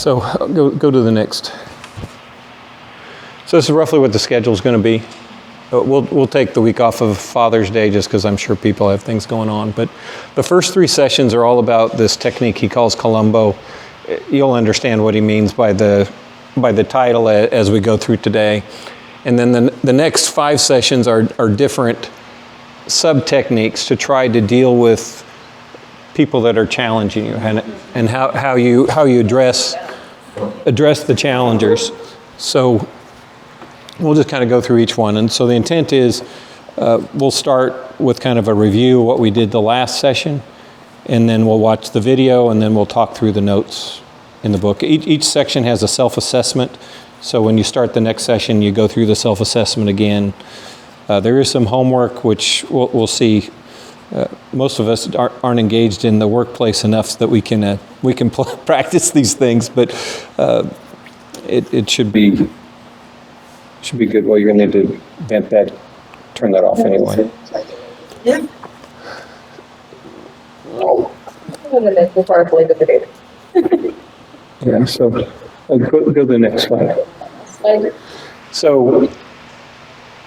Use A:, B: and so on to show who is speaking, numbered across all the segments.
A: So go to the next. So this is roughly what the schedule is going to be. We'll take the week off of Father's Day just because I'm sure people have things going on. But the first 3 sessions are all about this technique he calls Columbo. You'll understand what he means by the title as we go through today. And then the next 5 sessions are different sub-techniques to try to deal with people that are challenging you and how you address the challengers. So we'll just kind of go through each one. And so the intent is we'll start with kind of a review of what we did the last session, and then we'll watch the video, and then we'll talk through the notes in the book. Each section has a self-assessment. So when you start the next session, you go through the self-assessment again. There is some homework, which we'll see. Most of us aren't engaged in the workplace enough that we can practice these things, but it should be good. Well, you're going to need to vent that, turn that off anyway.
B: Yeah. Before I play the debate.
A: Yeah. So go to the next slide. So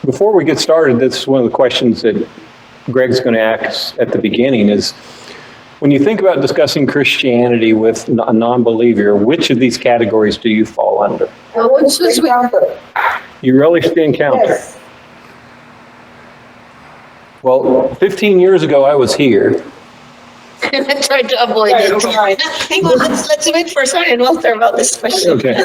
A: before we get started, that's one of the questions that Greg's going to ask at the beginning is, when you think about discussing Christianity with a non-believer, which of these categories do you fall under?
B: Which is we
A: You relish the encounter.
B: Yes.
A: Well, 15 years ago, I was here.
B: And I tried to avoid it. Hang on, let's wait for a second. We'll talk about this question.
A: Okay.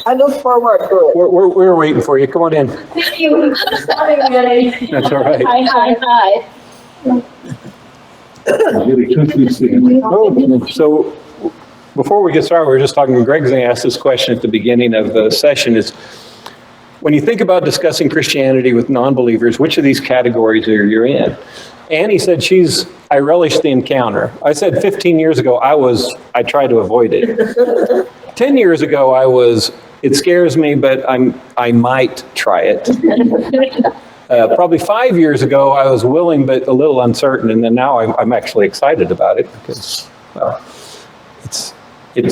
B: I look forward to it.
A: We're waiting for you. Come on in.
B: Thank you. Sorry, really.
A: That's all right.
B: Hi.
A: So before we get started, we were just talking, Greg's going to ask this question at the beginning of the session is, when you think about discussing Christianity with non-believers, which of these categories are you in? Annie said I relish the encounter. I said 15 years ago, I tried to avoid it. 10 years ago, it scares me, but I might try it. Probably 5 years ago, I was willing, but a little uncertain. And then now I'm actually excited about it because, well,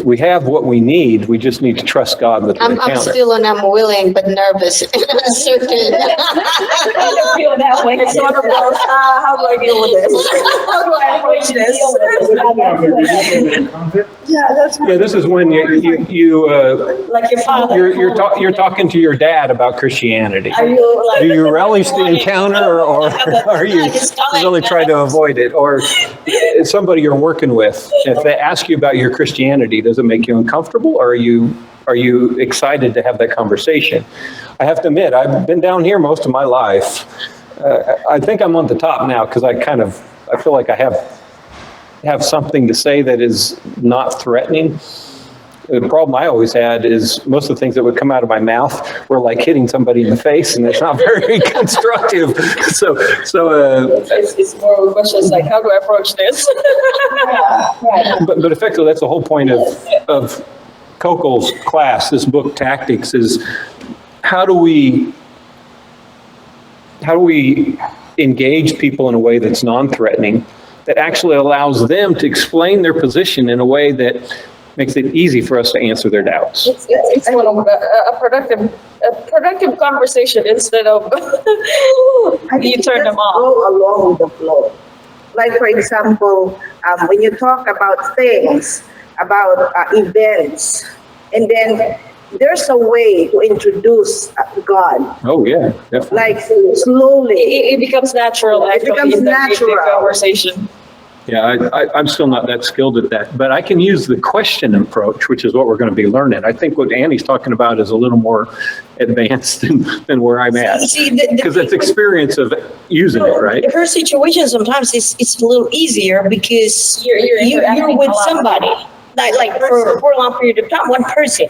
A: we have what we need. We just need to trust God with the encounter.
B: I'm still I'm willing but nervous and uncertain. I feel that way. It's sort of how do I deal with this? How do I approach this?
A: Yeah, this is when you
B: Like your father.
A: you're talking to your dad about Christianity.
B: Are you like?
A: Do you relish the encounter, or are you really trying to avoid it? Or somebody you're working with, if they ask you about your Christianity, does it make you uncomfortable, or are you excited to have that conversation? I have to admit, I've been down here most of my life. I think I'm on the top now because I feel like I have something to say that is not threatening. The problem I always had is most of the things that would come out of my mouth were like hitting somebody in the face, and it's not very constructive. So
B: It's more of a question like, how do I approach this?
A: But effectively, that's the whole point of Kokel's class, this book, Tactics, is how do we engage people in a way that's non-threatening, that actually allows them to explain their position in a way that makes it easy for us to answer their doubts.
B: It's one of a productive conversation instead of you turn them off.
C: Go along with the flow. Like, for example, when you talk about things, about events, and then there's a way to introduce God.
A: Oh yeah, definitely.
C: Like slowly.
B: It becomes natural.
C: It becomes
B: in the
C: natural.
B: Conversation.
A: Yeah, I'm still not that skilled at that, but I can use the question approach, which is what we're going to be learning. I think what Annie's talking about is a little more advanced than where I'm at, because it's experience of using it, right?
D: Her situation sometimes it's a little easier because you're with somebody, like for a long period of time, one person.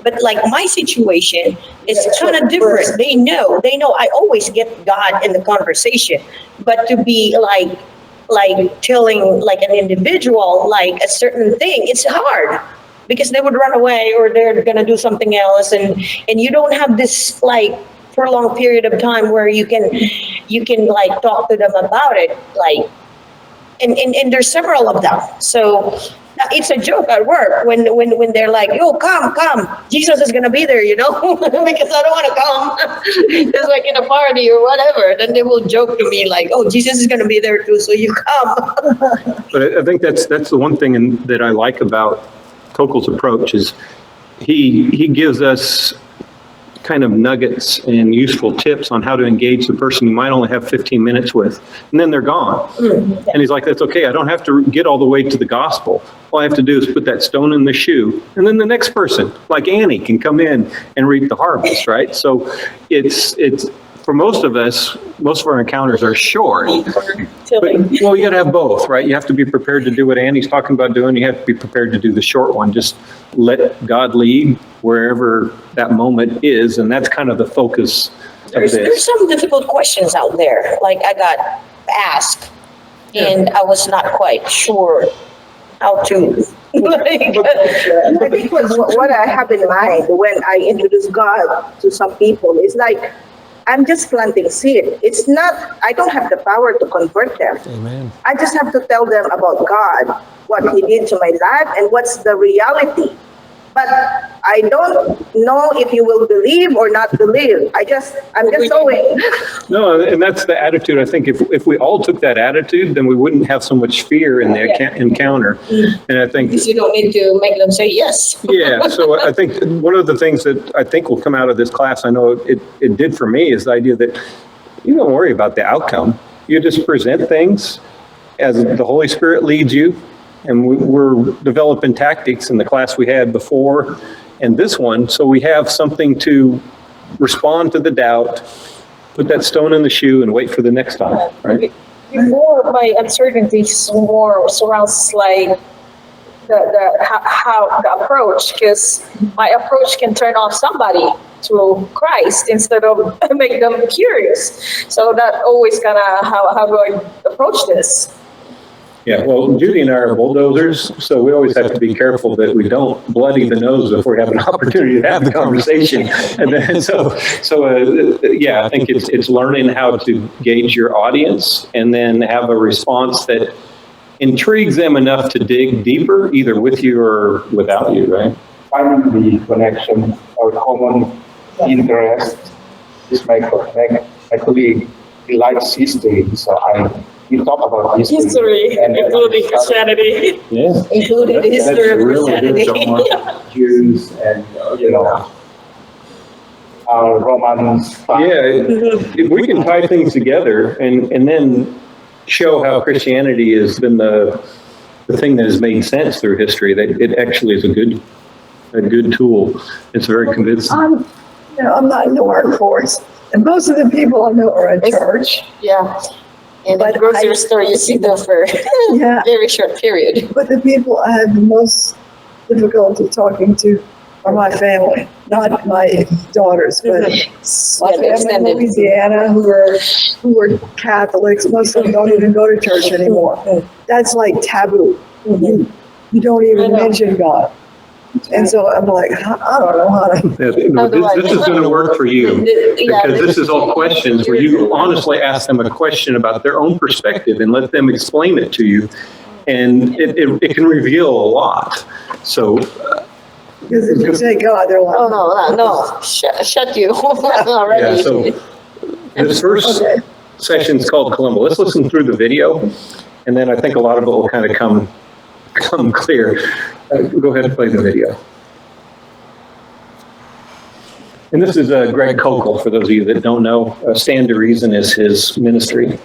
D: But like my situation is kind of different. They know I always get God in the conversation, but to be like telling like an individual like a certain thing, it's hard because they would run away or they're going to do something else, and you don't have this like for a long period of time where you can like talk to them about it, like and there's several of them. So it's a joke at work when they're like, "Yo, come, Jesus is gonna be there," because I don't want to come. It's like in a party or whatever. Then they will joke to me like, "Oh, Jesus is gonna be there too, so you come."
A: But I think that's the one thing that I like about Kokel's approach is he gives us kind of nuggets and useful tips on how to engage the person you might only have 15 minutes with, and then they're gone. And he's like, that's okay. I don't have to get all the way to the gospel. All I have to do is put that stone in the shoe, and then the next person, like Annie, can come in and reap the harvest, right? So it's for most of us, most of our encounters are short. Well, you got to have both, right? You have to be prepared to do what Annie's talking about doing. You have to be prepared to do the short one. Just let God lead wherever that moment is, and that's kind of the focus of
D: There's
A: this.
D: some difficult questions out there. Like I got asked, and I was not quite sure how to.
C: I think what I have in mind when I introduce God to some people is like, I'm just planting seed. It's not, I don't have the power to convert them.
A: Amen.
C: I just have to tell them about God, what He did to my life, and what's the reality. But I don't know if you will believe or not believe. I'm just sowing.
A: No, and that's the attitude. I think if we all took that attitude, then we wouldn't have so much fear in the encounter. And I think,
D: You don't need to make them say yes.
A: yeah, so I think one of the things that I think will come out of this class, I know it did for me, is the idea that you don't worry about the outcome. You just present things as the Holy Spirit leads you. And we're developing tactics in the class we had before and this one, so we have something to respond to the doubt, put that stone in the shoe, and wait for the next time, right?
E: Before, my uncertainty more surrounds like how the approach, because my approach can turn off somebody to Christ instead of make them curious. So that always kind of how do I approach this?
A: Yeah, well, Judy and I are bulldozers, so we always have to be careful that we don't bloody the nose before we have an opportunity to have the conversation. And then, yeah, I think it's learning how to gauge your audience and then have a response that intrigues them enough to dig deeper, either with you or without you, right?
F: Finding the connection or common interest is my colleague. He likes history, so we talk about history,
E: including Christianity.
A: Yeah.
D: Including the history of Christianity.
F: Jews and Romans.
A: Yeah, if we can tie things together and then show how Christianity has been the thing that has made sense through history, that it actually is a good tool. It's very convincing.
G: I'm not in the workforce, and most of the people I know are at church.
E: Yeah. In the
G: But
E: grocery store, you see them for
G: Yeah.
E: a very short period.
G: But the people I have the most difficulty talking to are my family, not my daughters, but my family in
E: extended.
G: Louisiana who are Catholics. Most of them don't even go to church anymore. That's like taboo. You don't even mention God. And so I'm like, I don't know how to.
A: No, this is going to work for you, because this is all questions where you honestly ask them a question about their own perspective and let them explain it to you. And it can reveal a lot. So,
G: Because if you say God, they're like,
E: Oh, no. Shut you already.
A: yeah, so this first section is called Columbo. Let's listen through the video, and then I think a lot of it will kind of come clear. Go ahead and play the video. And this is Greg Kokel, for those of you that don't know. Stand to Reason is his ministry.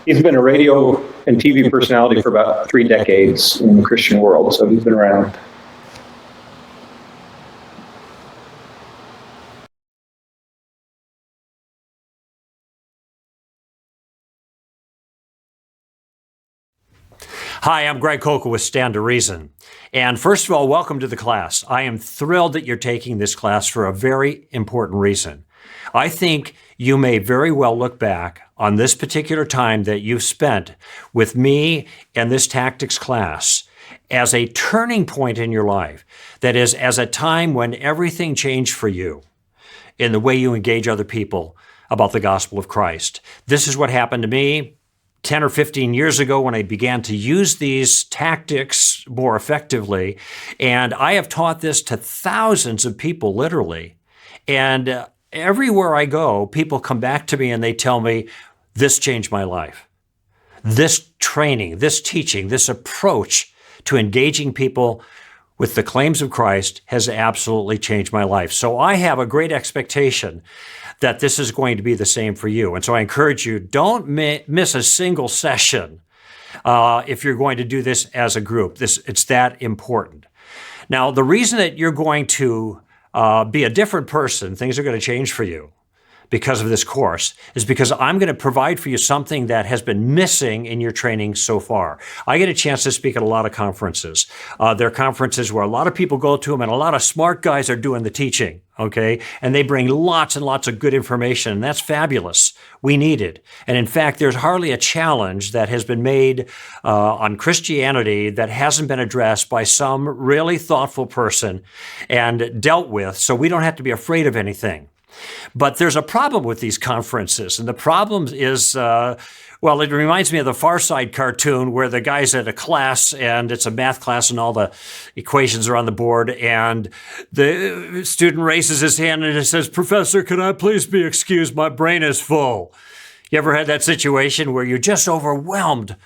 A: He's been a radio and TV personality for about 3 decades in the Christian world, so he's been around.
H: Hi, I'm Greg Kokel with Stand to Reason. And first of all, welcome to the class. I am thrilled that you're taking this class for a very important reason. I think you may very well look back on this particular time that you've spent with me and this tactics class as a turning point in your life. That is, as a time when everything changed for you in the way you engage other people about the gospel of Christ. This is what happened to me. 10 or 15 years ago when I began to use these tactics more effectively. And I have taught this to thousands of people, literally. And everywhere I go, people come back to me and they tell me, this changed my life. This training, this teaching, this approach to engaging people with the claims of Christ has absolutely changed my life. So I have a great expectation that this is going to be the same for you. And so I encourage you, don't miss a single session if you're going to do this as a group. It's that important. Now, the reason that you're going to be a different person, things are going to change for you because of this course, is because I'm going to provide for you something that has been missing in your training so far. I get a chance to speak at a lot of conferences. There are conferences where a lot of people go to them and a lot of smart guys are doing the teaching, okay? And they bring lots and lots of good information, and that's fabulous. We need it. And in fact, there's hardly a challenge that has been made on Christianity that hasn't been addressed by some really thoughtful person and dealt with, so we don't have to be afraid of anything. But there's a problem with these conferences, and the problem is, well, it reminds me of the Far Side cartoon where the guy's at a class, and it's a math class, and all the equations are on the board, and the student raises his hand and it says, "Professor, could I please be excused? My brain is full." You ever had that situation where you're just overwhelmed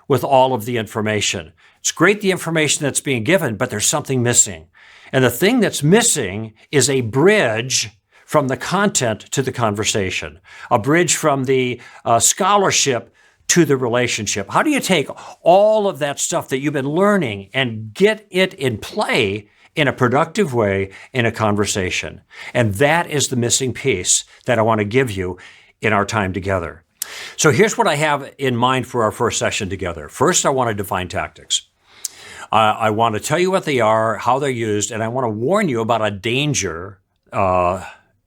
H: with all of the information? It's great, the information that's being given, but there's something missing. And the thing that's missing is a bridge from the content to the conversation, a bridge from the scholarship to the relationship. How do you take all of that stuff that you've been learning and get it in play in a productive way in a conversation? And that is the missing piece that I want to give you in our time together. So here's what I have in mind for our first session together. First, I want to define tactics. I want to tell you what they are, how they're used, and I want to warn you about a danger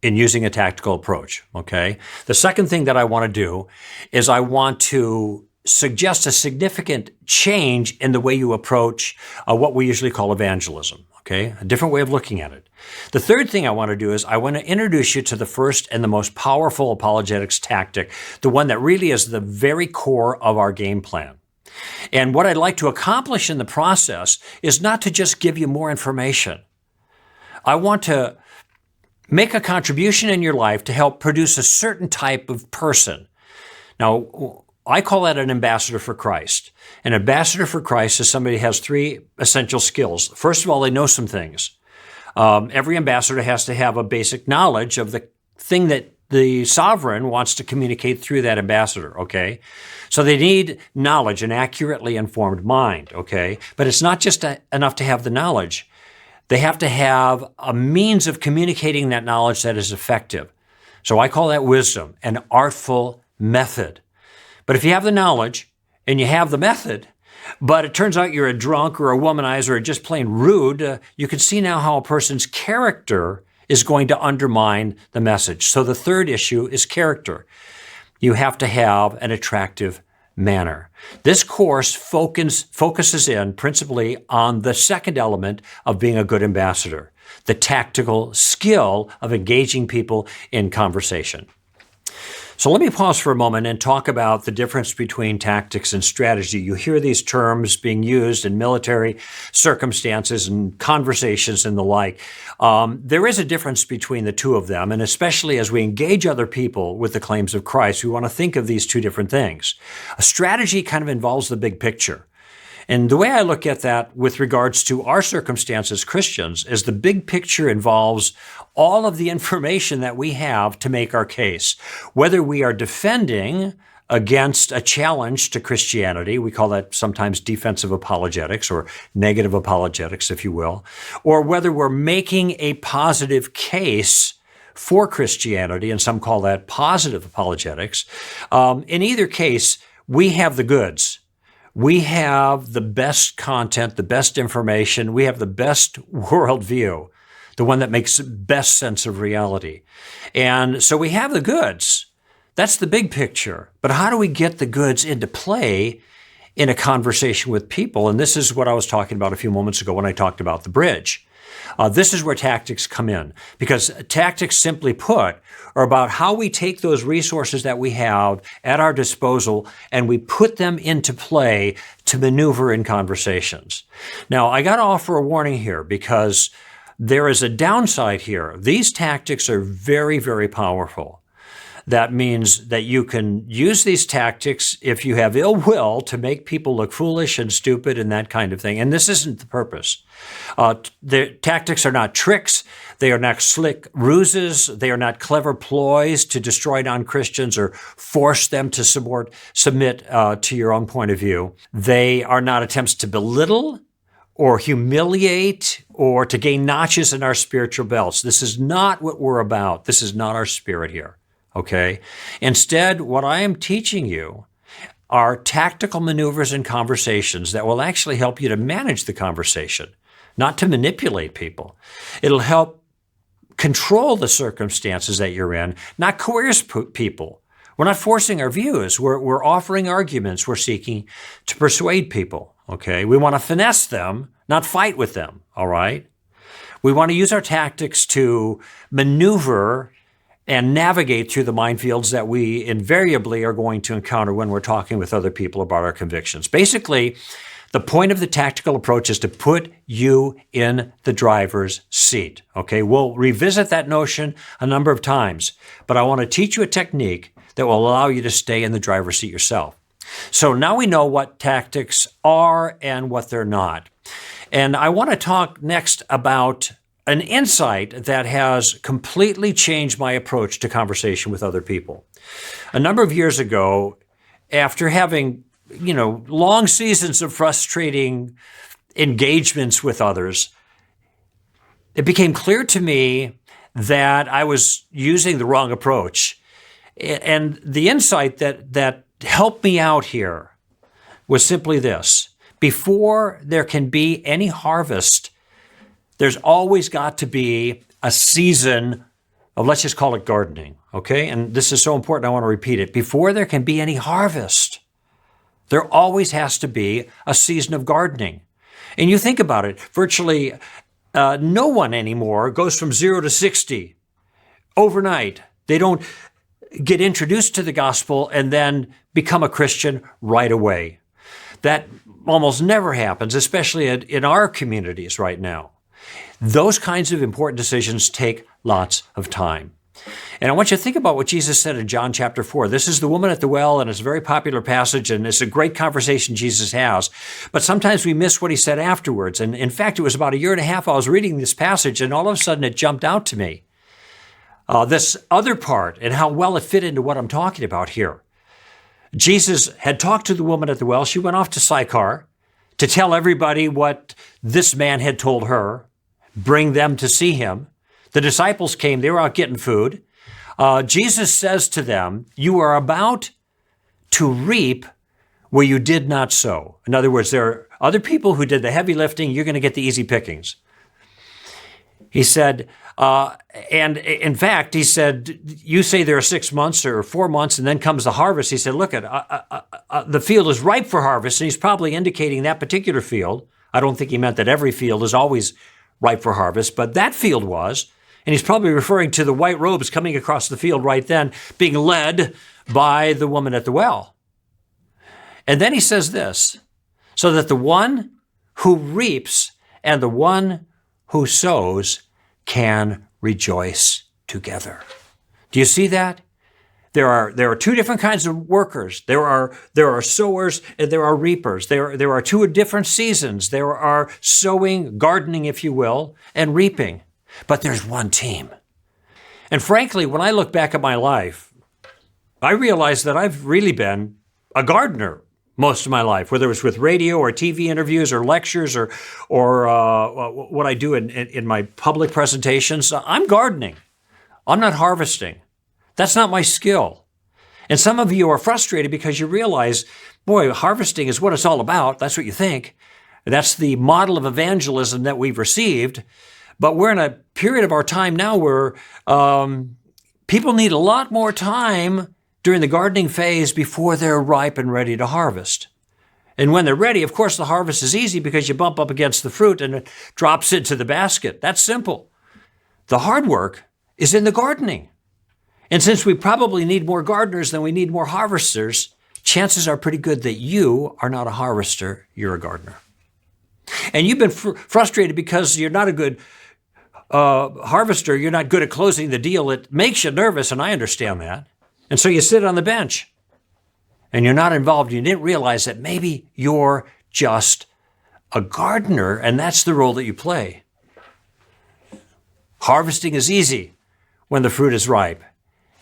H: in using a tactical approach, okay? The second thing that I want to do is I want to suggest a significant change in the way you approach what we usually call evangelism, okay? A different way of looking at it. The third thing I want to do is I want to introduce you to the first and the most powerful apologetics tactic, the one that really is the very core of our game plan. And what I'd like to accomplish in the process is not to just give you more information. I want to make a contribution in your life to help produce a certain type of person. Now, I call that an ambassador for Christ. An ambassador for Christ is somebody who has three essential skills. First of all, they know some things. Every ambassador has to have a basic knowledge of the thing that the sovereign wants to communicate through that ambassador, okay? So they need knowledge, an accurately informed mind, okay? But it's not just enough to have the knowledge. They have to have a means of communicating that knowledge that is effective. So I call that wisdom, an artful method. But if you have the knowledge and you have the method, but it turns out you're a drunk or a womanizer or just plain rude, you can see now how a person's character is going to undermine the message. So the third issue is character. You have to have an attractive manner. This course focuses in principally on the second element of being a good ambassador, the tactical skill of engaging people in conversation. So let me pause for a moment and talk about the difference between tactics and strategy. You hear these terms being used in military circumstances and conversations and the like. There is a difference between the two of them, and especially as we engage other people with the claims of Christ, we want to think of these two different things. A strategy kind of involves the big picture. And the way I look at that with regards to our circumstance as Christians is the big picture involves all of the information that we have to make our case. Whether we are defending against a challenge to Christianity, we call that sometimes defensive apologetics or negative apologetics, if you will, or whether we're making a positive case for Christianity, and some call that positive apologetics. In either case, we have the goods. We have the best content, the best information. We have the best worldview, the one that makes best sense of reality. And so we have the goods. That's the big picture. But how do we get the goods into play in a conversation with people? And this is what I was talking about a few moments ago when I talked about the bridge. This is where tactics come in, because tactics, simply put, are about how we take those resources that we have at our disposal and we put them into play to maneuver in conversations. Now, I got to offer a warning here because there is a downside here. These tactics are very, very powerful. That means that you can use these tactics if you have ill will to make people look foolish and stupid and that kind of thing. And this isn't the purpose. The tactics are not tricks. They are not slick ruses. They are not clever ploys to destroy non-Christians or force them to submit to your own point of view. They are not attempts to belittle or humiliate or to gain notches in our spiritual belts. This is not what we're about. This is not our spirit here. Okay? Instead, what I am teaching you are tactical maneuvers and conversations that will actually help you to manage the conversation, not to manipulate people. It'll help control the circumstances that you're in, not coerce people. We're not forcing our views. We're offering arguments. We're seeking to persuade people. Okay? We want to finesse them, not fight with them. All right? We want to use our tactics to maneuver and navigate through the minefields that we invariably are going to encounter when we're talking with other people about our convictions. Basically, the point of the tactical approach is to put you in the driver's seat. Okay, we'll revisit that notion a number of times, but I want to teach you a technique that will allow you to stay in the driver's seat yourself. So now we know what tactics are and what they're not. And I want to talk next about an insight that has completely changed my approach to conversation with other people. A number of years ago, after having, long seasons of frustrating engagements with others, it became clear to me that I was using the wrong approach. And the insight that helped me out here was simply this: before there can be any harvest, there's always got to be a season of, let's just call it gardening, okay? And this is so important, I want to repeat it. Before there can be any harvest, there always has to be a season of gardening. And you think about it, virtually no one anymore goes from 0 to 60 overnight. They don't get introduced to the gospel and then become a Christian right away. That almost never happens, especially in our communities right now. Those kinds of important decisions take lots of time. And I want you to think about what Jesus said in John chapter 4. This is the woman at the well, and it's a very popular passage, and it's a great conversation Jesus has. But sometimes we miss what he said afterwards. And in fact, it was about a year and a half I was reading this passage, and all of a sudden it jumped out to me. This other part and how well it fit into what I'm talking about here. Jesus had talked to the woman at the well. She went off to Sychar to tell everybody what this man had told her, bring them to see him. The disciples came. They were out getting food. Jesus says to them, you are about to reap where you did not sow. In other words, there are other people who did the heavy lifting. You're going to get the easy pickings. He said, and in fact, he said, you say there are 6 months or 4 months, and then comes the harvest. He said, look, the field is ripe for harvest. And he's probably indicating that particular field. I don't think he meant that every field is always ripe for harvest, but that field was. And he's probably referring to the white robes coming across the field right then, being led by the woman at the well. And then he says this, so that the one who reaps and the one who sows can rejoice together. Do you see that? There are two different kinds of workers. There are sowers and there are reapers. There are two different seasons. There are sowing, gardening, if you will, and reaping. But there's one team. And frankly, when I look back at my life, I realize that I've really been a gardener most of my life, whether it was with radio or TV interviews or lectures or what I do in my public presentations. I'm gardening. I'm not harvesting. That's not my skill. And some of you are frustrated because you realize, boy, harvesting is what it's all about. That's what you think. That's the model of evangelism that we've received. But we're in a period of our time now where people need a lot more time during the gardening phase before they're ripe and ready to harvest. And when they're ready, of course, the harvest is easy because you bump up against the fruit and it drops into the basket. That's simple. The hard work is in the gardening. And since we probably need more gardeners than we need more harvesters, chances are pretty good that you are not a harvester, you're a gardener. And you've been frustrated because you're not a good harvester, you're not good at closing the deal. It makes you nervous, and I understand that. And so you sit on the bench, and you're not involved. You didn't realize that maybe you're just a gardener, and that's the role that you play. Harvesting is easy when the fruit is ripe.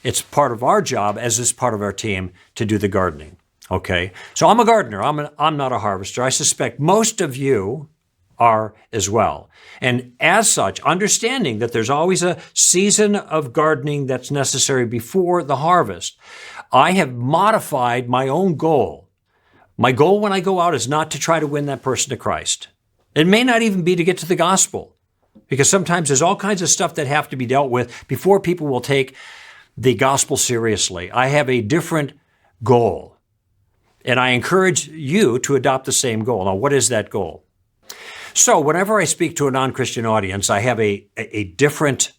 H: It's part of our job, as is part of our team, to do the gardening. Okay? So I'm a gardener. I'm not a harvester. I suspect most of you are as well. And as such, understanding that there's always a season of gardening that's necessary before the harvest, I have modified my own goal. My goal when I go out is not to try to win that person to Christ. It may not even be to get to the gospel, because sometimes there's all kinds of stuff that have to be dealt with before people will take the gospel seriously. I have a different goal, and I encourage you to adopt the same goal. Now, what is that goal? So whenever I speak to a non-Christian audience, I have a different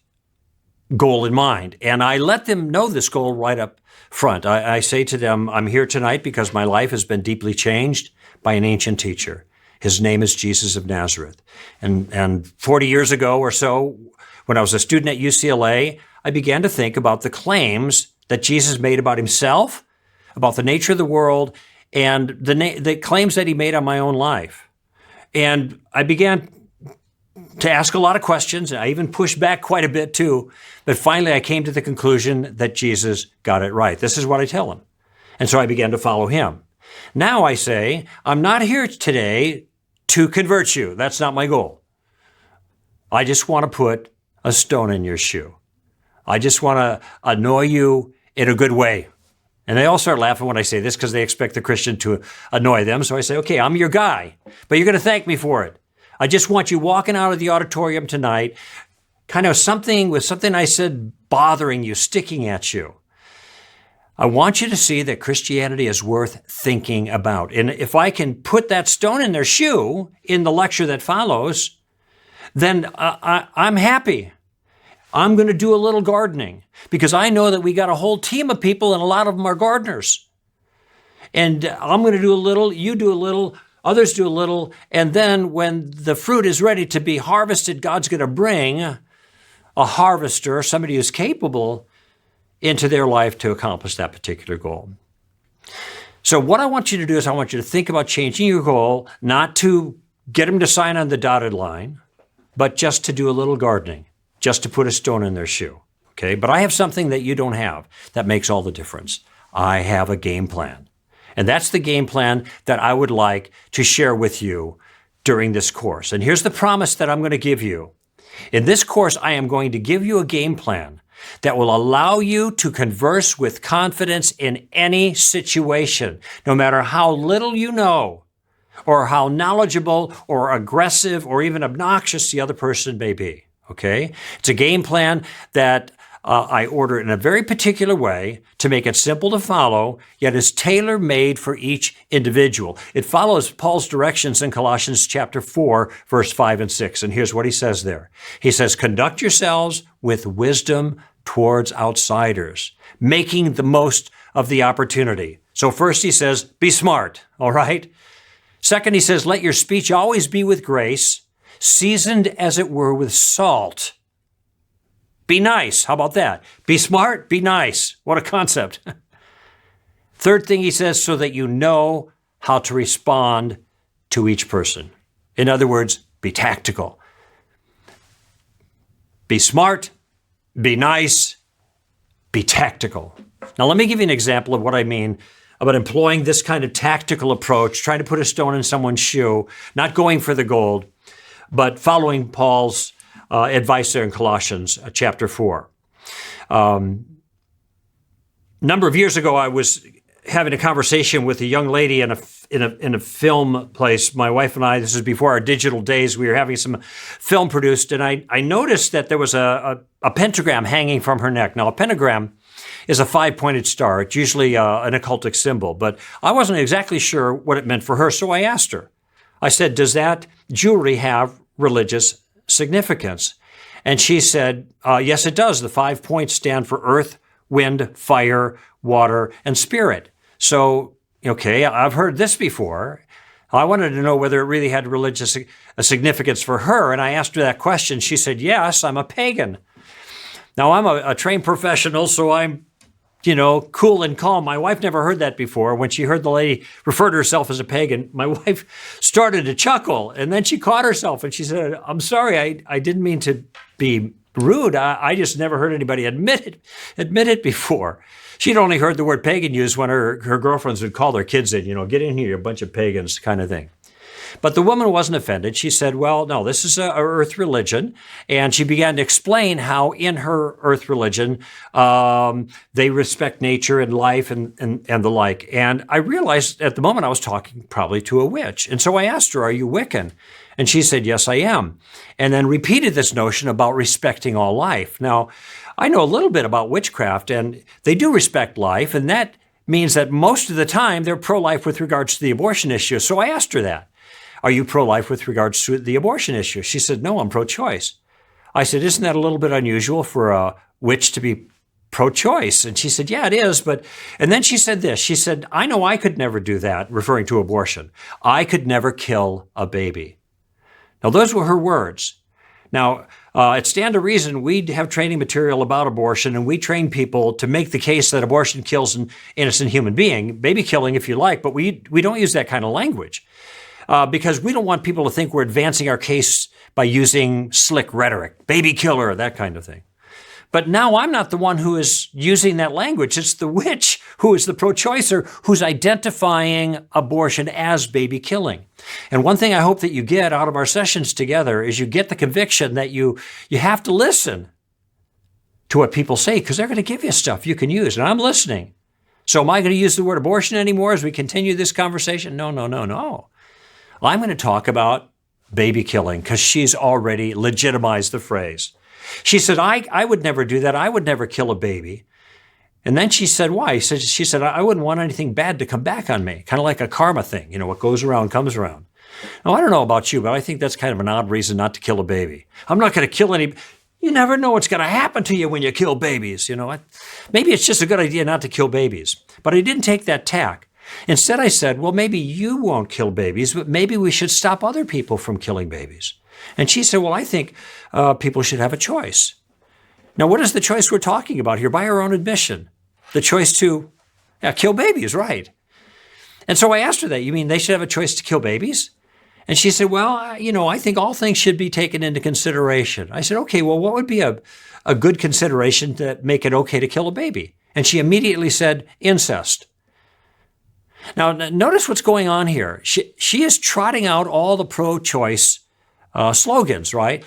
H: goal in mind, and I let them know this goal right up front. I say to them, I'm here tonight because my life has been deeply changed by an ancient teacher. His name is Jesus of Nazareth. And 40 years ago or so, when I was a student at UCLA, I began to think about the claims that Jesus made about himself, about the nature of the world, and the claims that he made on my own life. And I began to ask a lot of questions, and I even pushed back quite a bit too. But finally, I came to the conclusion that Jesus got it right. This is what I tell him. And so I began to follow him. Now I say, I'm not here today to convert you. That's not my goal. I just want to put a stone in your shoe. I just want to annoy you in a good way. And they all start laughing when I say this because they expect the Christian to annoy them. So I say, okay, I'm your guy, but you're going to thank me for it. I just want you walking out of the auditorium tonight, kind of something I said bothering you, sticking at you. I want you to see that Christianity is worth thinking about. And if I can put that stone in their shoe in the lecture that follows, then I'm happy. I'm going to do a little gardening because I know that we got a whole team of people and a lot of them are gardeners. And I'm going to do a little, you do a little, others do a little, and then when the fruit is ready to be harvested, God's going to bring a harvester, somebody who's capable, into their life to accomplish that particular goal. So what I want you to do is I want you to think about changing your goal, not to get them to sign on the dotted line, but just to do a little gardening, just to put a stone in their shoe. Okay? But I have something that you don't have that makes all the difference. I have a game plan. And that's the game plan that I would like to share with you during this course. And here's the promise that I'm going to give you. In this course, I am going to give you a game plan that will allow you to converse with confidence in any situation, no matter how little you know, or how knowledgeable or aggressive or even obnoxious the other person may be. Okay? It's a game plan that I order in a very particular way to make it simple to follow, yet is tailor-made for each individual. It follows Paul's directions in Colossians chapter 4, verse 5 and 6. And here's what he says there. He says, conduct yourselves with wisdom towards outsiders, making the most of the opportunity. So first he says, be smart, all right? Second, he says, let your speech always be with grace, seasoned as it were with salt. Be nice. How about that? Be smart, be nice. What a concept. Third thing he says, so that you know how to respond to each person. In other words, be tactical. Be smart, be nice, be tactical. Now, let me give you an example of what I mean about employing this kind of tactical approach, trying to put a stone in someone's shoe, not going for the gold, but following Paul's advice there in Colossians chapter 4. A number of years ago, I was having a conversation with a young lady in a film place. My wife and I, this is before our digital days, we were having some film produced, and I noticed that there was a pentagram hanging from her neck. Now, a pentagram is a 5-pointed star. It's usually an occultic symbol, but I wasn't exactly sure what it meant for her, so I asked her. I said, does that jewelry have religious significance? And she said, yes, it does. The 5 points stand for earth, wind, fire, water, and spirit. So, okay, I've heard this before. I wanted to know whether it really had religious significance for her, and I asked her that question. She said, yes, I'm a pagan. Now, I'm a trained professional, so I'm, cool and calm. My wife never heard that before. When she heard the lady refer to herself as a pagan, my wife started to chuckle, and then she caught herself, and she said, I'm sorry, I didn't mean to be rude. I just never heard anybody admit it before. She'd only heard the word pagan used when her girlfriends would call their kids in, get in here, a bunch of pagans kind of thing. But the woman wasn't offended. She said, well, no, this is a earth religion. And she began to explain how in her earth religion, they respect nature and life and the like. And I realized at the moment I was talking probably to a witch. And so I asked her, are you Wiccan? And she said, yes, I am. And then repeated this notion about respecting all life. Now, I know a little bit about witchcraft, and they do respect life, and that means that most of the time they're pro-life with regards to the abortion issue. So I asked her that. Are you pro-life with regards to the abortion issue? She said, no, I'm pro-choice. I said, isn't that a little bit unusual for a witch to be pro-choice? And she said, yeah, it is. And then she said this. She said, I know I could never do that, referring to abortion. I could never kill a baby. Now, those were her words. Now, at Stand to Reason, we have training material about abortion, and we train people to make the case that abortion kills an innocent human being, baby killing if you like, but we don't use that kind of language because we don't want people to think we're advancing our case by using slick rhetoric, baby killer, that kind of thing. But now I'm not the one who is using that language. It's the witch who is the pro-choicer who's identifying abortion as baby killing. And one thing I hope that you get out of our sessions together is you get the conviction that you have to listen to what people say because they're going to give you stuff you can use. And I'm listening. So am I going to use the word abortion anymore as we continue this conversation? No. I'm going to talk about baby killing because she's already legitimized the phrase. She said, I would never do that. I would never kill a baby. And then she said, why? She said, I wouldn't want anything bad to come back on me, kind of like a karma thing. What goes around comes around. Now, I don't know about you, but I think that's kind of an odd reason not to kill a baby. I'm not going to kill any. You never know what's going to happen to you when you kill babies. Maybe it's just a good idea not to kill babies. But I didn't take that tack. Instead, I said, well, maybe you won't kill babies, but maybe we should stop other people from killing babies. And she said, well, I think people should have a choice. Now, what is the choice we're talking about here? By her own admission, the choice to kill babies, right? And so I asked her that. You mean they should have a choice to kill babies? And she said, well, I think all things should be taken into consideration. I said, okay, well, what would be a good consideration to make it okay to kill a baby? And she immediately said, incest. Now, notice what's going on here. She is trotting out all the pro-choice slogans, right?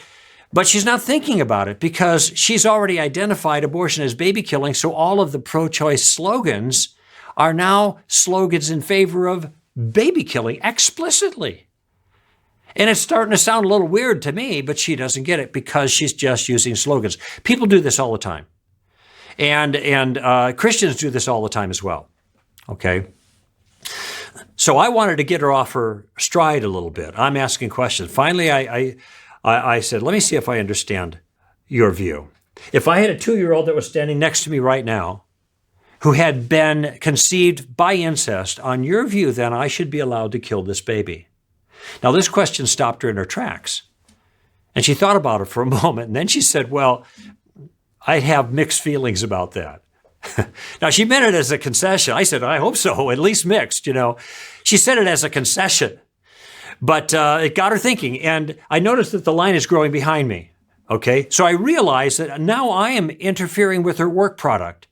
H: But she's not thinking about it because she's already identified abortion as baby killing. So all of the pro-choice slogans are now slogans in favor of baby killing explicitly. And it's starting to sound a little weird to me, but she doesn't get it because she's just using slogans. People do this all the time. And Christians do this all the time as well. Okay? So I wanted to get her off her stride a little bit. I'm asking questions. Finally, I said, let me see if I understand your view. If I had a 2-year-old that was standing next to me right now who had been conceived by incest, on your view, then I should be allowed to kill this baby. Now, this question stopped her in her tracks. And she thought about it for a moment. And then she said, well, I have mixed feelings about that. Now, she meant it as a concession. I said, I hope so, at least mixed, She said it as a concession, but it got her thinking. And I noticed that the line is growing behind me, okay? So I realized that now I am interfering with her work product.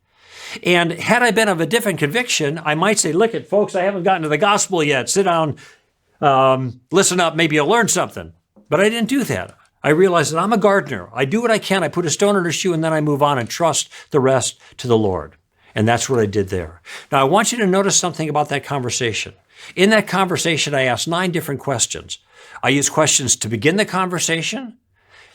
H: And had I been of a different conviction, I might say, look it, folks, I haven't gotten to the gospel yet. Sit down, listen up, maybe you'll learn something. But I didn't do that. I realized that I'm a gardener. I do what I can. I put a stone in her shoe, and then I move on and trust the rest to the Lord. And that's what I did there. Now, I want you to notice something about that conversation. In that conversation, I asked 9 different questions. I used questions to begin the conversation,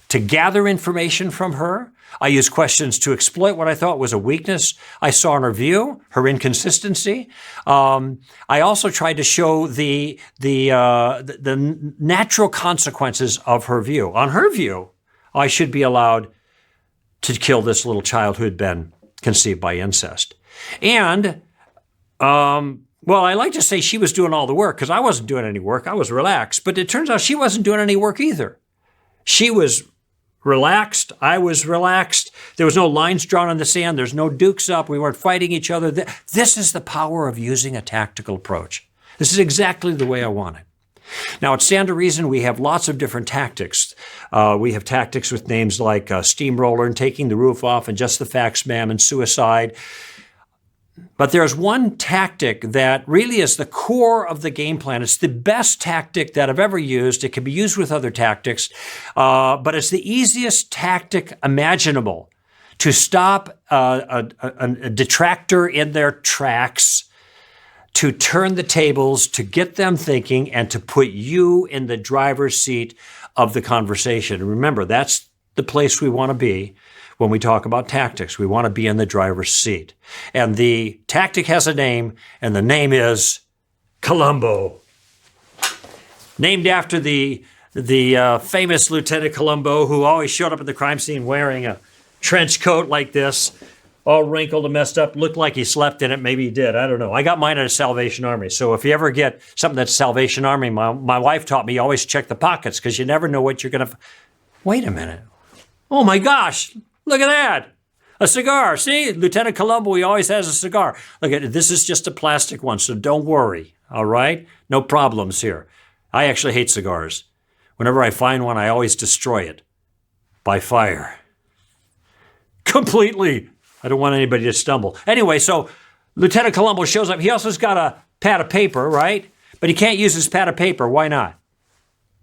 H: to gather information from her. I used questions to exploit what I thought was a weakness I saw in her view, her inconsistency. I also tried to show the natural consequences of her view. On her view, I should be allowed to kill this little child who had been conceived by incest. And, well, I like to say she was doing all the work because I wasn't doing any work. I was relaxed. But it turns out she wasn't doing any work either. She was relaxed. I was relaxed. There was no lines drawn on the sand. There's no dukes up. We weren't fighting each other. This is the power of using a tactical approach. This is exactly the way I want it. Now, at Stand to Reason, we have lots of different tactics. We have tactics with names like steamroller and taking the roof off and just the facts, ma'am, and suicide. But there's one tactic that really is the core of the game plan. It's the best tactic that I've ever used. It can be used with other tactics, but it's the easiest tactic imaginable to stop a detractor in their tracks, to turn the tables, to get them thinking, and to put you in the driver's seat of the conversation. And remember, that's the place we want to be when we talk about tactics. We want to be in the driver's seat. And the tactic has a name, and the name is Columbo. Named after the famous Lieutenant Columbo, who always showed up at the crime scene wearing a trench coat like this, all wrinkled and messed up, looked like he slept in it. Maybe he did. I don't know. I got mine at a Salvation Army. So if you ever get something that's Salvation Army, my wife taught me always check the pockets because you never know what you're going to... Wait a minute. Oh my gosh. Look at that. A cigar. See? Lieutenant Columbo, he always has a cigar. Look at it. This is just a plastic one, so don't worry. All right? No problems here. I actually hate cigars. Whenever I find one, I always destroy it by fire. Completely. I don't want anybody to stumble. Anyway, so Lieutenant Columbo shows up. He also has got a pad of paper, right? But he can't use his pad of paper. Why not?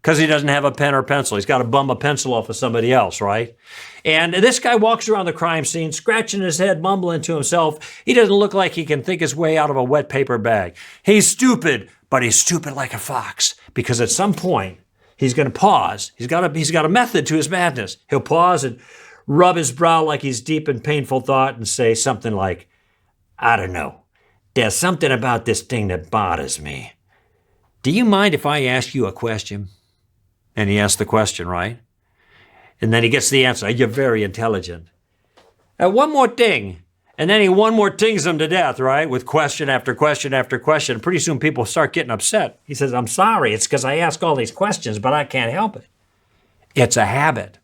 H: Because he doesn't have a pen or pencil. He's got to bum a pencil off of somebody else, right? And this guy walks around the crime scene, scratching his head, mumbling to himself. He doesn't look like he can think his way out of a wet paper bag. He's stupid, but he's stupid like a fox. Because at some point, he's going to pause. He's got a method to his madness. He'll pause and rub his brow like he's deep in painful thought and say something like, I don't know. There's something about this thing that bothers me. Do you mind if I ask you a question? And he asks the question, right? And then he gets the answer. You're very intelligent. And one more thing. And then he one more tings them to death, right? With question after question after question. Pretty soon people start getting upset. He says, I'm sorry. It's because I ask all these questions, but I can't help it. It's a habit.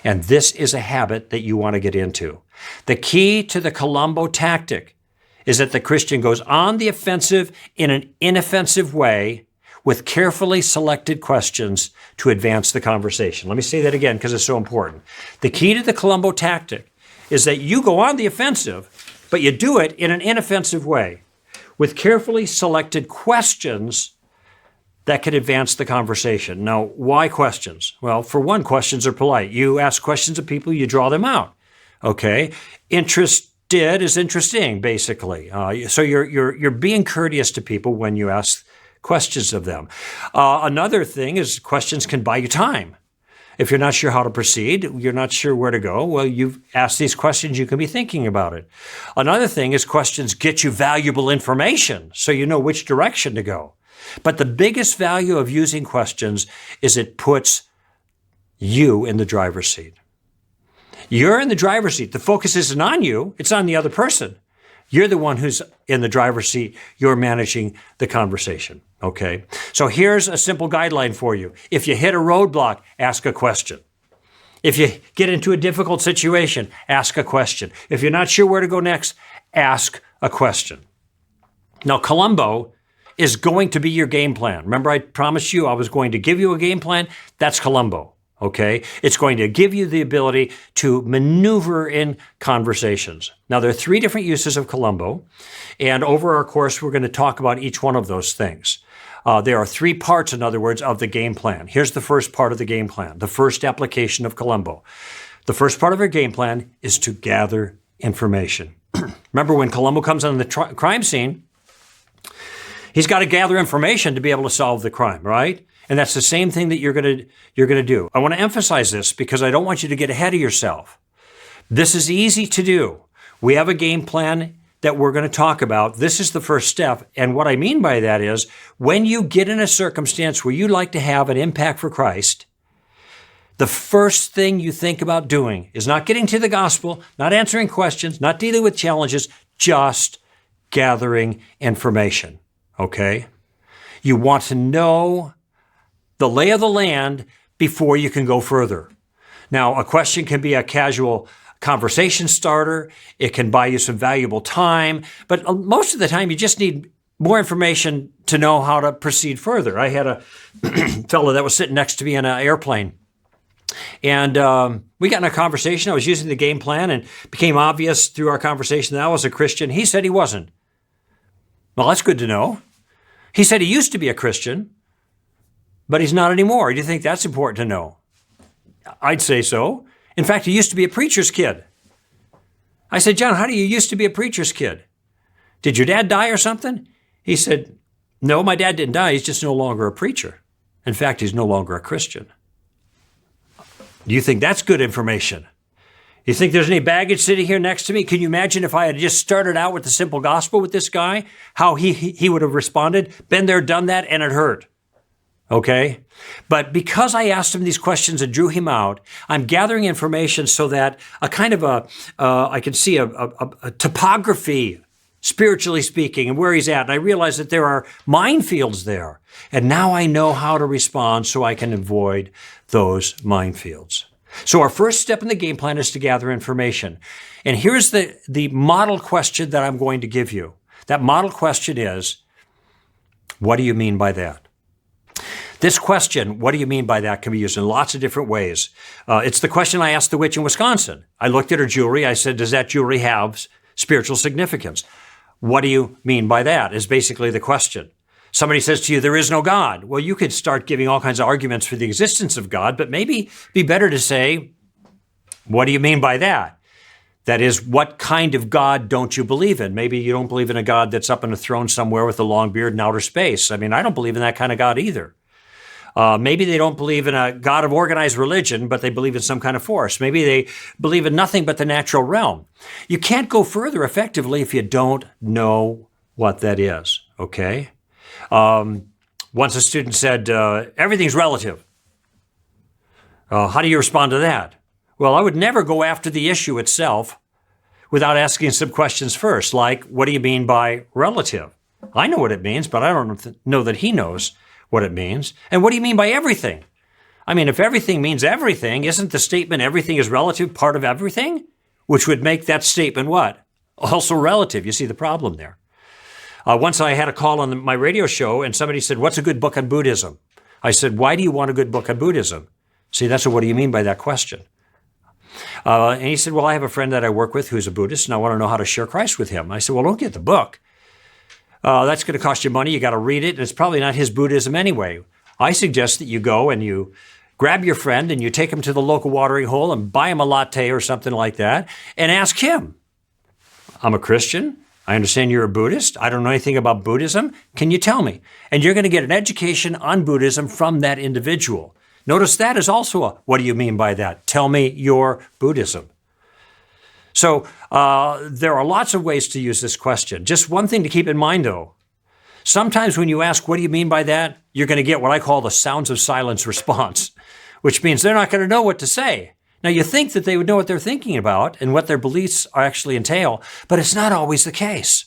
H: And this is a habit that you want to get into. The key to the Columbo tactic is that the Christian goes on the offensive in an inoffensive way with carefully selected questions to advance the conversation. Let me say that again because it's so important. The key to the Columbo tactic is that you go on the offensive, but you do it in an inoffensive way with carefully selected questions that could advance the conversation. Now, why questions? Well, for one, questions are polite. You ask questions of people, you draw them out. Okay? Interested is interesting, basically. So you're being courteous to people when you ask questions of them. Another thing is questions can buy you time. If you're not sure how to proceed, you're not sure where to go, well, you've asked these questions, you can be thinking about it. Another thing is questions get you valuable information so you know which direction to go. But the biggest value of using questions is it puts you in the driver's seat. You're in the driver's seat. The focus isn't on you, it's on the other person. You're the one who's in the driver's seat. You're managing the conversation, okay? So here's a simple guideline for you. If you hit a roadblock, ask a question. If you get into a difficult situation, ask a question. If you're not sure where to go next, ask a question. Now, Columbo is going to be your game plan. Remember, I promised you I was going to give you a game plan? That's Columbo. Okay? It's going to give you the ability to maneuver in conversations. Now, there are 3 different uses of Columbo, and over our course, we're going to talk about each one of those things. There are 3 parts, in other words, of the game plan. Here's the first part of the game plan, the first application of Columbo. The first part of our game plan is to gather information. Remember, when Columbo comes on the crime scene, he's got to gather information to be able to solve the crime, right? And that's the same thing that you're going to do. I want to emphasize this because I don't want you to get ahead of yourself. This is easy to do. We have a game plan that we're going to talk about. This is the first step. And what I mean by that is when you get in a circumstance where you'd like to have an impact for Christ, the first thing you think about doing is not getting to the gospel, not answering questions, not dealing with challenges, just gathering information, okay? You want to know the lay of the land before you can go further. Now, a question can be a casual conversation starter. It can buy you some valuable time, but most of the time you just need more information to know how to proceed further. I had a fellow that was sitting next to me in an airplane, and we got in a conversation. I was using the game plan, and it became obvious through our conversation that I was a Christian. He said he wasn't. Well, that's good to know. He said he used to be a Christian, but he's not anymore. Do you think that's important to know? I'd say so. In fact, he used to be a preacher's kid. I said, John, how do you used to be a preacher's kid? Did your dad die or something? He said, no, my dad didn't die. He's just no longer a preacher. In fact, he's no longer a Christian. Do you think that's good information? You think there's any baggage sitting here next to me? Can you imagine if I had just started out with the simple gospel with this guy, how he would have responded? Been there, done that, and it hurt. Okay? But because I asked him these questions and drew him out, I'm gathering information so that a kind of I can see a topography, spiritually speaking, and where he's at. And I realize that there are minefields there. And now I know how to respond so I can avoid those minefields. So our first step in the game plan is to gather information. And here's the model question that I'm going to give you. That model question is, what do you mean by that? This question, what do you mean by that, can be used in lots of different ways. It's the question I asked the witch in Wisconsin. I looked at her jewelry. I said, does that jewelry have spiritual significance? What do you mean by that is basically the question. Somebody says to you, there is no God. Well, you could start giving all kinds of arguments for the existence of God, but maybe be better to say, what do you mean by that? That is, what kind of God don't you believe in? Maybe you don't believe in a God that's up on a throne somewhere with a long beard in outer space. I mean, I don't believe in that kind of God either. Maybe they don't believe in a God of organized religion, but they believe in some kind of force. Maybe they believe in nothing but the natural realm. You can't go further effectively if you don't know what that is, okay? Once a student said, everything's relative. How do you respond to that? Well, I would never go after the issue itself without asking some questions first, like, what do you mean by relative? I know what it means, but I don't know that he knows what it means. And what do you mean by everything? I mean, if everything means everything, isn't the statement everything is relative part of everything? Which would make that statement what? Also relative. You see the problem there. Once I had a call on my radio show and somebody said, what's a good book on Buddhism? I said, why do you want a good book on Buddhism? See, that's what do you mean by that question? And he said, well, I have a friend that I work with who's a Buddhist and I want to know how to share Christ with him. I said, well, don't get the book. That's going to cost you money. You got to read it. And it's probably not his Buddhism anyway. I suggest that you go and you grab your friend and you take him to the local watering hole and buy him a latte or something like that and ask him, I'm a Christian. I understand you're a Buddhist. I don't know anything about Buddhism. Can you tell me? And you're going to get an education on Buddhism from that individual. Notice that is also a, what do you mean by that? Tell me your Buddhism. So there are lots of ways to use this question. Just one thing to keep in mind, though. Sometimes when you ask, what do you mean by that? You're going to get what I call the sounds of silence response, which means they're not going to know what to say. Now, you think that they would know what they're thinking about and what their beliefs actually entail, but it's not always the case.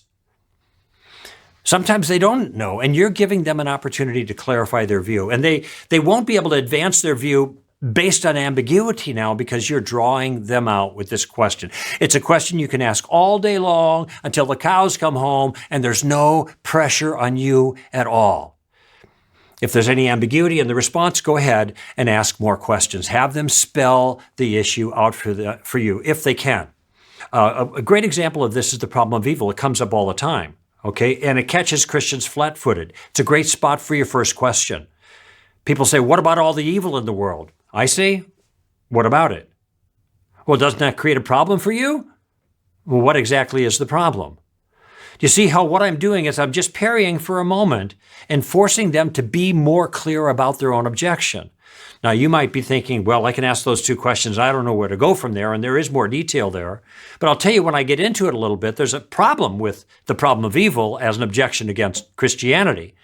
H: Sometimes they don't know, and you're giving them an opportunity to clarify their view. And they won't be able to advance their view based on ambiguity now because you're drawing them out with this question. It's a question you can ask all day long until the cows come home, and there's no pressure on you at all. If there's any ambiguity in the response, go ahead and ask more questions. Have them spell the issue out for you, if they can. A great example of this is the problem of evil. It comes up all the time, okay? And it catches Christians flat-footed. It's a great spot for your first question. People say, what about all the evil in the world? I say, what about it? Well, doesn't that create a problem for you? Well, what exactly is the problem? You see how what I'm doing is I'm just parrying for a moment and forcing them to be more clear about their own objection. Now, you might be thinking, well, I can ask those two questions. I don't know where to go from there, and there is more detail there. But I'll tell you, when I get into it a little bit, there's a problem with the problem of evil as an objection against Christianity.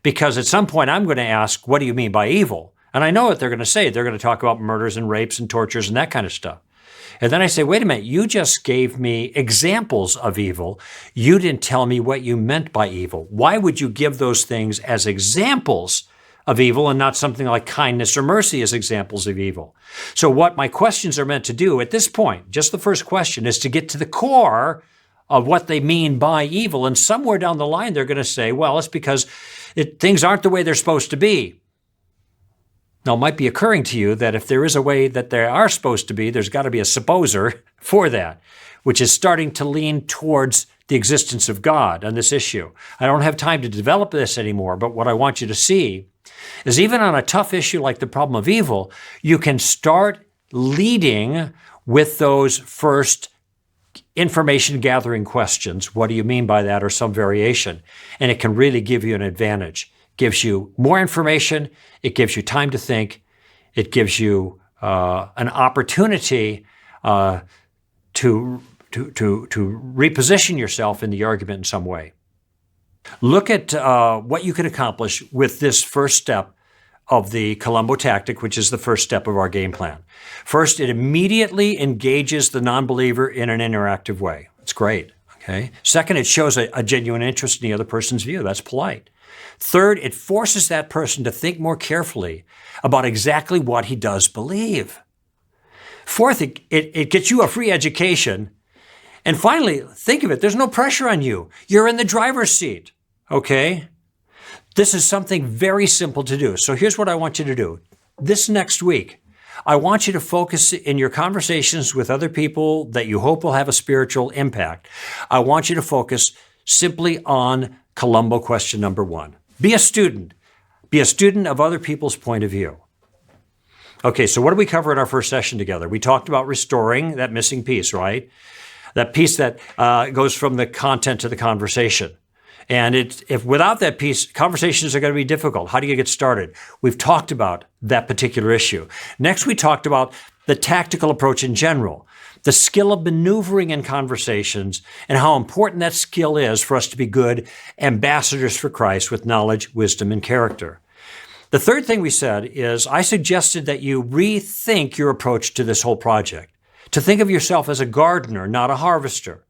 H: Because at some point, I'm going to ask, what do you mean by evil? And I know what they're going to say. They're going to talk about murders and rapes and tortures and that kind of stuff. And then I say, wait a minute, you just gave me examples of evil. You didn't tell me what you meant by evil. Why would you give those things as examples of evil and not something like kindness or mercy as examples of evil? So what my questions are meant to do at this point, just the first question, is to get to the core of what they mean by evil. And somewhere down the line, they're going to say, well, it's because things aren't the way they're supposed to be. Now, it might be occurring to you that if there is a way that they are supposed to be, there's got to be a supposer for that, which is starting to lean towards the existence of God on this issue. I don't have time to develop this anymore, but what I want you to see is even on a tough issue like the problem of evil, you can start leading with those first information gathering questions. What do you mean by that, or some variation? And it can really give you an advantage. Gives you more information, it gives you time to think, it gives you an opportunity to reposition yourself in the argument in some way. Look at what you can accomplish with this first step of the Columbo tactic, which is the first step of our game plan. First, it immediately engages the non-believer in an interactive way. It's great, okay? Second, it shows a genuine interest in the other person's view. That's polite. Third, it forces that person to think more carefully about exactly what he does believe. Fourth, it gets you a free education. And finally, think of it, there's no pressure on you. You're in the driver's seat, okay? This is something very simple to do. So here's what I want you to do. This next week, I want you to focus in your conversations with other people that you hope will have a spiritual impact. I want you to focus simply on Columbo question number 1. Be a student. Be a student of other people's point of view. Okay, so what did we cover in our first session together? We talked about restoring that missing piece, right? That piece that goes from the content to the conversation. And if without that piece, conversations are going to be difficult. How do you get started? We've talked about that particular issue. Next, we talked about the tactical approach in general, the skill of maneuvering in conversations, and how important that skill is for us to be good ambassadors for Christ with knowledge, wisdom, and character. The third thing we said is I suggested that you rethink your approach to this whole project, to think of yourself as a gardener, not a harvester,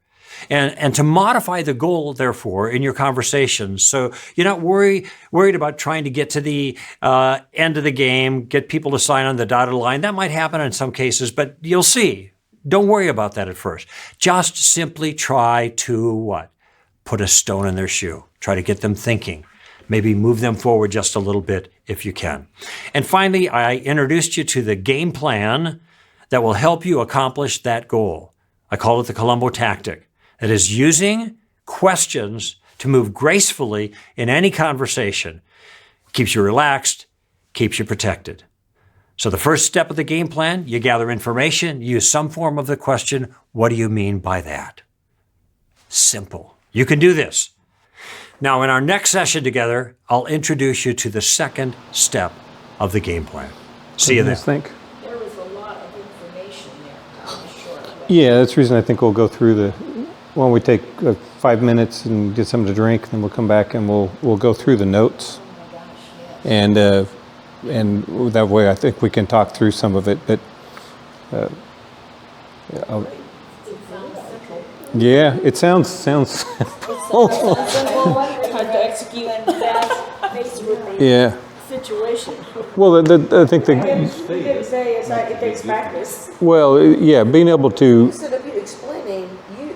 H: and to modify the goal, therefore, in your conversations. So you're not worried about trying to get to the end of the game, get people to sign on the dotted line. That might happen in some cases, but you'll see. Don't worry about that at first. Just simply try to what? Put a stone in their shoe. Try to get them thinking. Maybe move them forward just a little bit if you can. And finally, I introduced you to the game plan that will help you accomplish that goal. I call it the Columbo tactic. That is using questions to move gracefully in any conversation. Keeps you relaxed, keeps you protected. So the first step of the game plan, you gather information, use some form of the question, what do you mean by that? Simple. You can do this. Now, in our next session together, I'll introduce you to the second step of the game plan. See you then.
A: Think?
E: There was a lot of information there on a short list.
A: Yeah, that's the reason I think we'll go through why don't we take 5 minutes and get something to drink, then we'll come back and we'll go through the notes.
E: Oh my gosh, yes.
A: And that way I think we can talk through some of it, but yeah, it sounds
E: Hard to execute that
A: yeah.
E: situation.
A: Well, I think
E: You didn't say it takes practice.
A: well, yeah, being able to,
B: Instead of you explaining,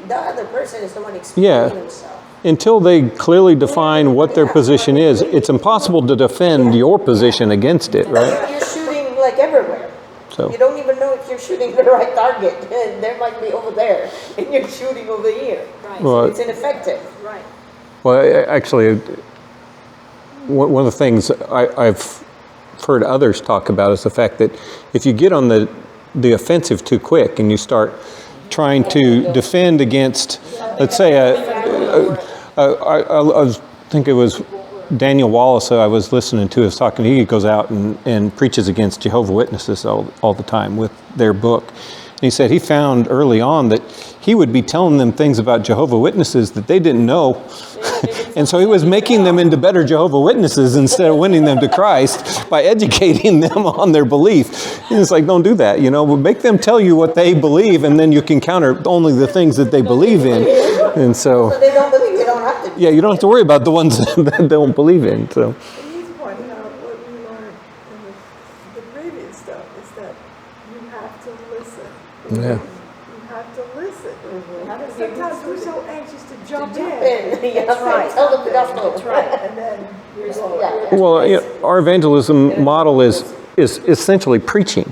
B: the other person is the one explaining himself.
A: until they clearly define what their position is, it's impossible to defend your position against it, right?
B: You're shooting like everywhere.
A: So,
B: You don't even know if you're shooting the right target. And there might be over there, and you're shooting over here.
E: Right.
A: well,
B: It's ineffective.
E: Right.
A: Well, actually, one of the things I've heard others talk about is the fact that if you get on the offensive too quick and you start trying to defend against, let's say, I think it was Daniel Wallace I was listening to, was talking. He goes out and preaches against Jehovah's Witnesses all the time with their book. And he said he found early on that he would be telling them things about Jehovah's Witnesses that they didn't know. And so he was making them into better Jehovah's Witnesses instead of winning them to Christ by educating them on their belief. And it's like, don't do that, but make them tell you what they believe, and then you can counter only the things that they believe in. And so
B: they don't believe, you don't have to.
A: yeah, you don't have to worry about the ones that don't believe in. So
G: He's pointing out what we learned in the previous stuff is that you have to listen.
A: yeah.
G: You have to listen. Sometimes we're so anxious to jump in.
B: Yeah, that's right. Tell them the gospel.
G: That's right. And then you're going,
A: Well, our evangelism model is essentially preaching,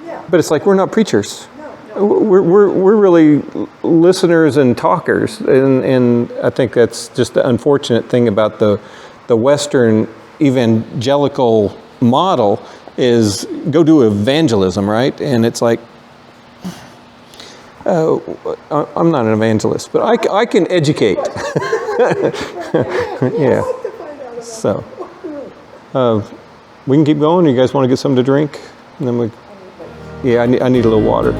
G: yeah,
A: but it's like we're not preachers.
G: no.
A: We're really listeners and talkers, and I think that's just the unfortunate thing about the Western evangelical model is go do evangelism, right? And it's like, I'm not an evangelist, but I can educate. Yeah. So we can keep going. You guys want to get something to drink? And then I need a little water.